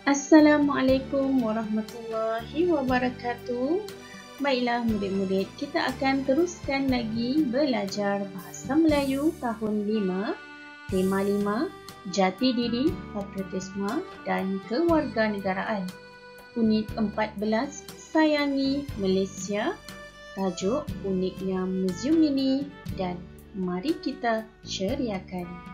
Assalamualaikum warahmatullahi wabarakatuh. Baiklah murid-murid, kita akan teruskan lagi belajar Bahasa Melayu tahun 5, tema 5, Jati Diri, Patriotisme dan Kewarganegaraan. Unit 14, Sayangi Malaysia. Tajuk uniknya muzium ini dan mari kita ceriakan.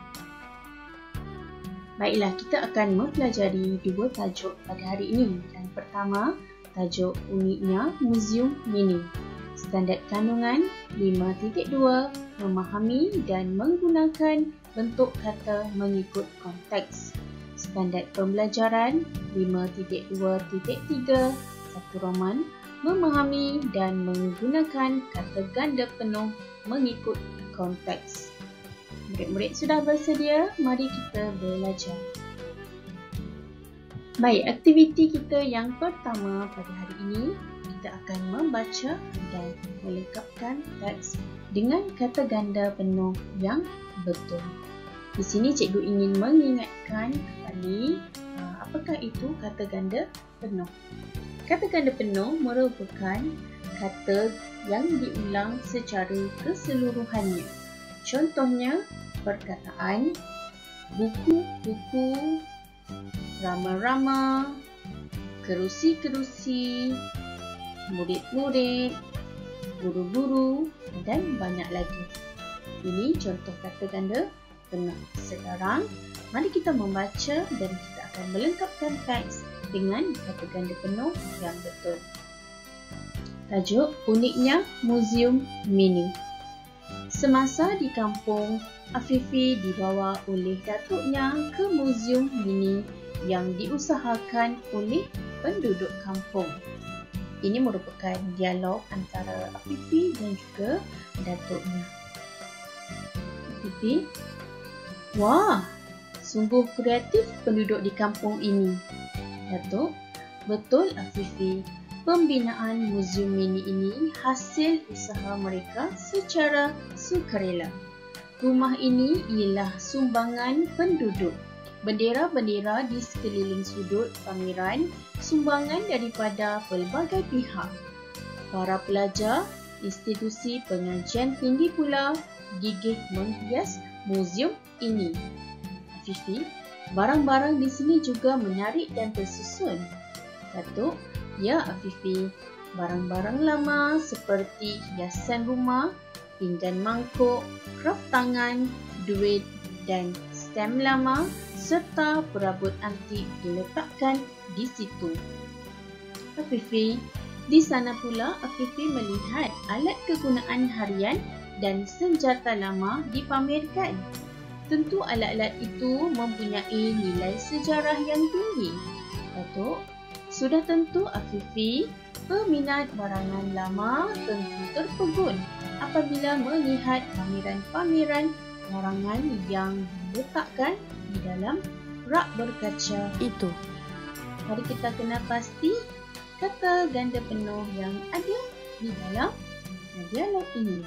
Baiklah, kita akan mempelajari dua tajuk pada hari ini. Yang pertama, tajuk uniknya Muzium Mini. Standard kandungan 5.2, memahami dan menggunakan bentuk kata mengikut konteks. Standard pembelajaran 5.2.3, satu roman, memahami dan menggunakan kata ganda penuh mengikut konteks. Murid-murid sudah bersedia? Mari kita belajar. Baik, aktiviti kita yang pertama pada hari ini, kita akan membaca dan melengkapkan teks dengan kata ganda penuh yang betul. Di sini cikgu ingin mengingatkan kembali apakah itu kata ganda penuh. Kata ganda penuh merupakan kata yang diulang secara keseluruhannya. Contohnya, perkataan buku-buku, rama-rama, kerusi-kerusi, murid-murid, guru-guru dan banyak lagi. Ini contoh kata ganda penuh. Sekarang, mari kita membaca dan kita akan melengkapkan teks dengan kata ganda penuh yang betul. Tajuk uniknya Muzium Mini. Semasa di kampung, Afifi dibawa oleh datuknya ke muzium mini yang diusahakan oleh penduduk kampung. Ini merupakan dialog antara Afifi dan juga datuknya. Afifi, wah, sungguh kreatif penduduk di kampung ini. Datuk, betul Afifi. Pembinaan muzium mini ini hasil usaha mereka secara sukarela. Rumah ini ialah sumbangan penduduk. Bendera-bendera di sekeliling sudut pameran sumbangan daripada pelbagai pihak. Para pelajar, institusi pengajian tinggi pula gigih menghias muzium ini. Fifi, barang-barang di sini juga menarik dan tersusun. Datuk, ya Afifi, barang-barang lama seperti hiasan rumah, pinggan mangkuk, kraf tangan, duit dan stem lama serta perabot antik diletakkan di situ. Afifi, di sana pula Afifi melihat alat kegunaan harian dan senjata lama dipamerkan. Tentu alat-alat itu mempunyai nilai sejarah yang tinggi. Datuk, sudah tentu Afifi, peminat barangan lama tentu terpegun apabila melihat pameran-pameran barangan yang diletakkan di dalam rak berkaca itu. Mari kita kenal pasti kata ganda penuh yang ada di dalam dialog ini.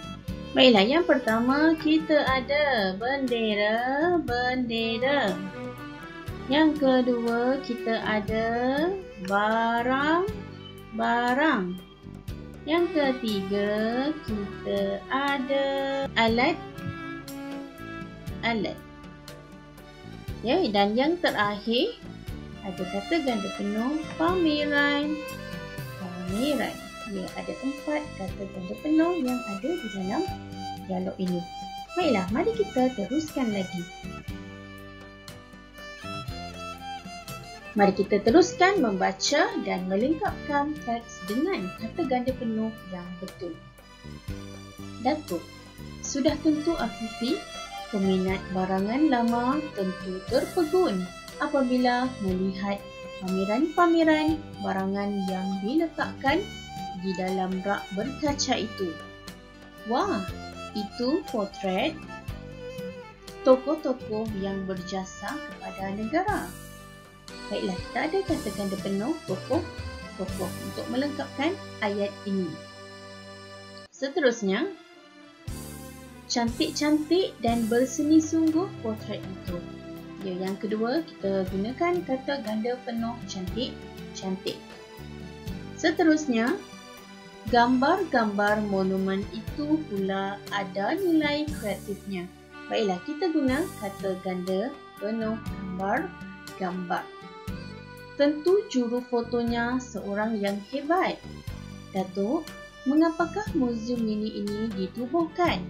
Baiklah, yang pertama kita ada bendera. Yang kedua kita ada barang. Yang ketiga kita ada alat. Ya, dan yang terakhir ada kata ganda penuh pameran. Ya, ada 4 kata ganda penuh yang ada di dalam dialog ini. Baiklah, mari kita teruskan lagi. Mari kita teruskan membaca dan melengkapkan teks dengan kata ganda penuh yang betul. Datuk, sudah tentu Afifi, peminat barangan lama tentu terpegun apabila melihat pameran-pameran barangan yang diletakkan di dalam rak berkaca itu. Wah, itu potret tokoh-tokoh yang berjasa kepada negara. Baiklah, kita ada kata ganda penuh tokoh untuk melengkapkan ayat ini. Seterusnya, cantik-cantik dan berseni sungguh potret itu. Ya, yang kedua, kita gunakan kata ganda penuh cantik. Seterusnya, gambar-gambar monumen itu pula ada nilai kreatifnya. Baiklah, kita guna kata ganda penuh gambar. Tentu juru fotonya seorang yang hebat. Datuk, mengapakah muzium mini ini ditubuhkan?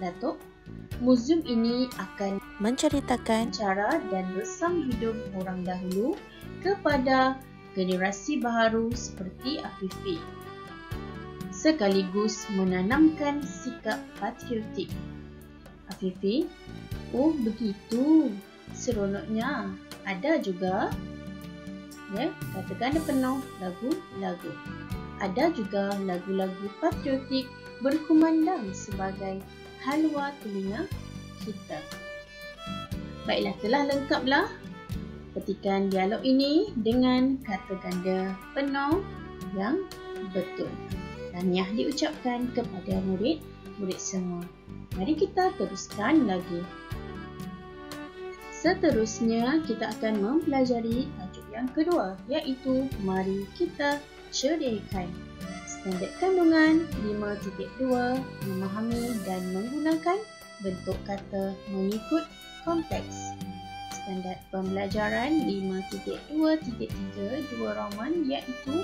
Datuk, muzium ini akan menceritakan cara dan resam hidup orang dahulu kepada generasi baharu seperti Afifi, sekaligus menanamkan sikap patriotik. Afifi, oh begitu, seronoknya. Ada juga, ya, kata ganda penuh lagu-lagu. Ada juga lagu-lagu patriotik berkumandang sebagai halwa telinga kita. Baiklah, telah lengkaplah petikan dialog ini dengan kata ganda penuh yang betul. Tahniah diucapkan kepada murid-murid semua. Mari kita teruskan lagi. Seterusnya, kita akan mempelajari tajuk yang kedua, iaitu mari kita ceriakan. Standard kandungan 5.2, memahami dan menggunakan bentuk kata mengikut konteks. Standard pembelajaran 5.2.3 dua Roman, iaitu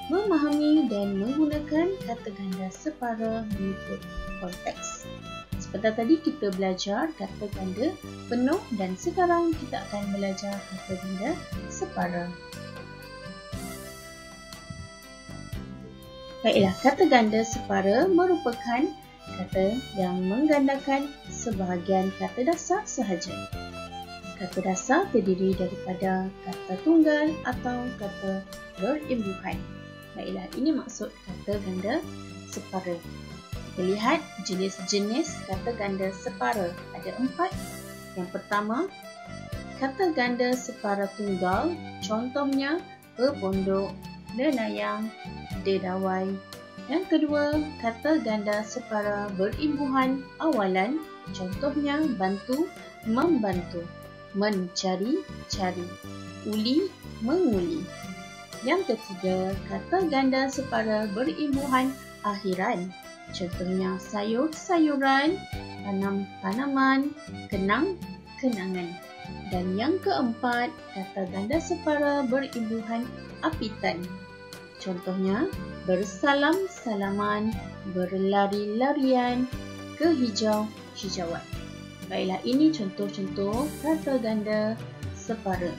memahami dan menggunakan kata ganda separa mengikut konteks. Seperti tadi kita belajar kata ganda penuh dan sekarang kita akan belajar kata ganda separa. Baiklah, kata ganda separa merupakan kata yang menggandakan sebahagian kata dasar sahaja. Kata dasar terdiri daripada kata tunggal atau kata berimbuhan. Baiklah, ini maksud kata ganda separa. Kita lihat jenis-jenis kata ganda separa. Ada 4. Yang pertama, kata ganda separa tunggal. Contohnya, berpondok, lelayang, dedawai. Yang kedua, kata ganda separa berimbuhan awalan. Contohnya, bantu, membantu, mencari-cari, uli, menguli. Yang ketiga, kata ganda separa berimbuhan akhiran. Contohnya, sayur-sayuran, tanam-tanaman, kenang-kenangan. Dan yang keempat, kata ganda separa berimbuhan apitan. Contohnya, bersalam-salaman, berlari-larian, kehijau-hijauan. Baiklah, ini contoh-contoh kata ganda separa.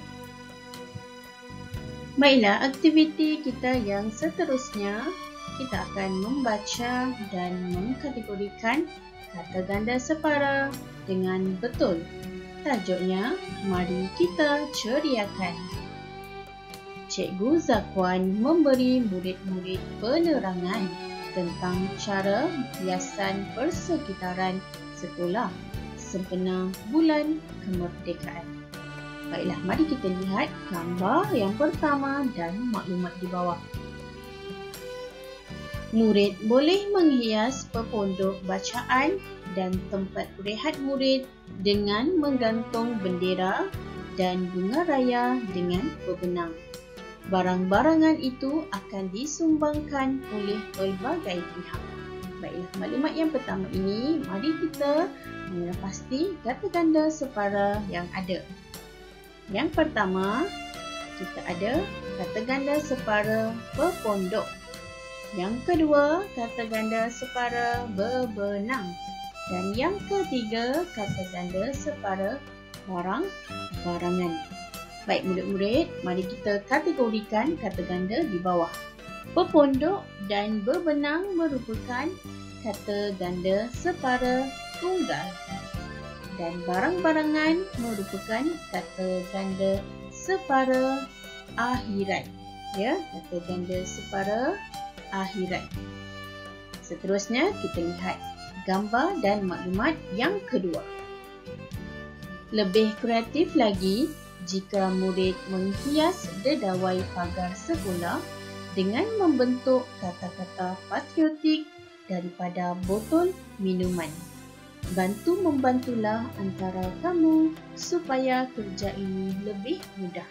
Baiklah, aktiviti kita yang seterusnya, kita akan membaca dan mengkategorikan kata ganda separa dengan betul. Tajuknya, mari kita ceriakan. Cikgu Zakwan memberi murid-murid penerangan tentang cara hiasan persekitaran sekolah sempena bulan kemerdekaan. Baiklah, mari kita lihat gambar yang pertama dan maklumat di bawah. Murid boleh menghias pepondok bacaan dan tempat rehat murid dengan menggantung bendera dan bunga raya dengan bebenang. Barang-barangan itu akan disumbangkan oleh pelbagai pihak. Baiklah, maklumat yang pertama ini, mari kita mengenal kata ganda separa yang ada. Yang pertama, kita ada kata ganda separa pepondok. Yang kedua, kata ganda separa bebenang. Dan yang ketiga, kata ganda separa barang-barangan. Baik murid-murid, mari kita kategorikan kata ganda di bawah. Pepondok dan bebenang merupakan kata ganda separa tunggal. Dan barang-barangan merupakan kata ganda separa akhirat. Ya, kata ganda separa akhirat. Seterusnya, kita lihat gambar dan maklumat yang kedua. Lebih kreatif lagi jika murid menghias dedawai pagar sekolah dengan membentuk kata-kata patriotik daripada botol minuman. Bantu-membantulah antara kamu supaya kerja ini lebih mudah.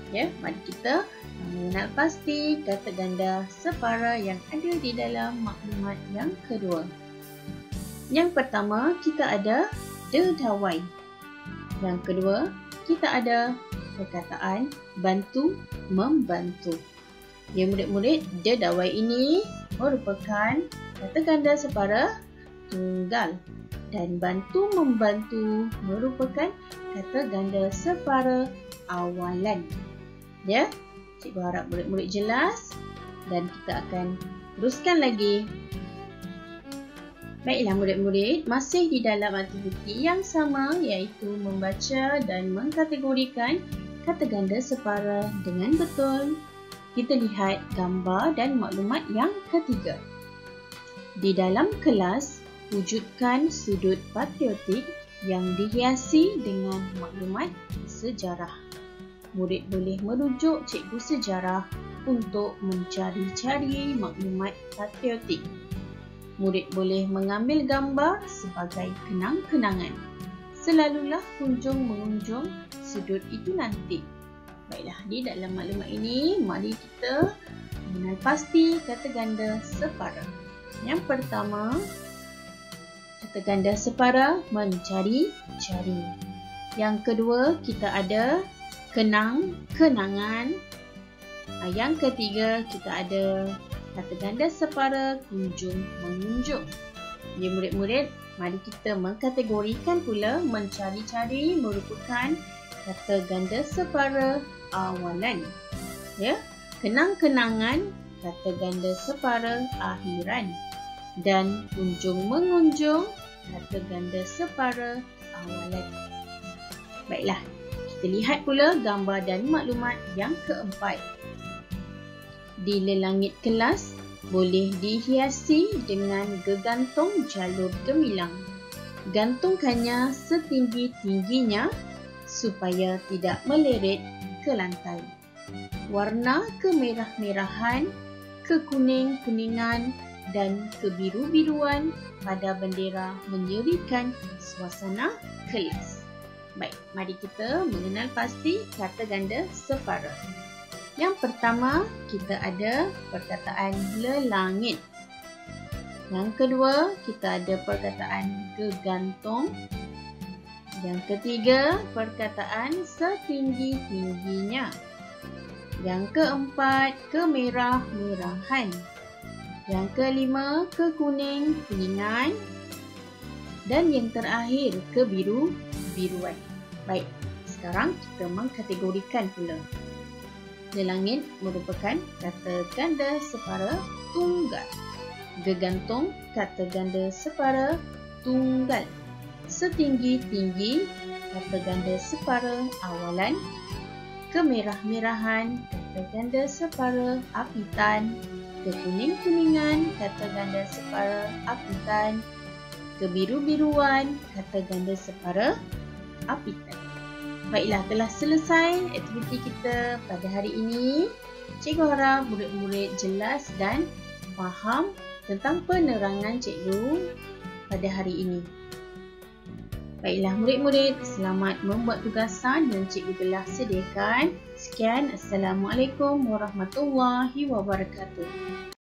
Ya, mari kita mengenal pasti kata ganda separa yang ada di dalam maklumat yang kedua. Yang pertama, kita ada dedawai. Yang kedua, kita ada perkataan bantu membantu. Ya murid-murid, dedawai ini merupakan kata ganda separa tunggal dan bantu membantu merupakan kata ganda separa awalan. Ya, cikgu harap murid-murid jelas dan kita akan teruskan lagi. Baiklah murid-murid, masih di dalam aktiviti yang sama iaitu membaca dan mengkategorikan kata ganda separa dengan betul. Kita lihat gambar dan maklumat yang ketiga. Di dalam kelas, wujudkan sudut patriotik yang dihiasi dengan maklumat sejarah. Murid boleh merujuk cikgu sejarah untuk mencari-cari maklumat patriotik. Murid boleh mengambil gambar sebagai kenang-kenangan. Selalulah kunjung-mengunjung sudut itu nanti. Baiklah, di dalam maklumat ini, mari kita mengenal pasti kata ganda separa. Yang pertama, kata ganda separa mencari-cari. Yang kedua, kita ada kenang-kenangan. Yang ketiga, kita ada kata ganda separa kunjung-mengunjung. Ya murid-murid, mari kita mengkategorikan pula mencari-cari merupakan kata ganda separa awalan. Ya, kenang-kenangan kata ganda separa akhiran dan kunjung-mengunjung kata ganda separa awalan. Baiklah, kita lihat pula gambar dan maklumat yang keempat. Di lelangit kelas boleh dihiasi dengan gegantung jalur gemilang. Gantungkannya setinggi-tingginya supaya tidak meleret ke lantai. Warna kemerah-merahan, kekuning-kuningan dan kebiru-biruan pada bendera menyerikan suasana kelas. Baik, mari kita mengenal pasti kata ganda separa. Yang pertama, kita ada perkataan lelangit. Yang kedua, kita ada perkataan gegantung. Yang ketiga, perkataan setinggi-tingginya. Yang keempat, kemerah-merahan. Yang kelima, kekuning-kuningan. Dan yang terakhir, kebiru-biruan. Baik, sekarang kita mengkategorikan pula. Lelangit merupakan kata ganda separa tunggal. Gegantung kata ganda separa tunggal. Setinggi-tinggi kata ganda separa awalan. Kemerah-merahan kata ganda separa apitan. Kekuning-kuningan kata ganda separa apitan. Kebiru-biruan kata ganda separa apitan. Baiklah, telah selesai aktiviti kita pada hari ini. Cikgu harap murid-murid jelas dan faham tentang penerangan cikgu pada hari ini. Baiklah murid-murid, selamat membuat tugasan yang cikgu telah sediakan. Sekian, Assalamualaikum warahmatullahi wabarakatuh.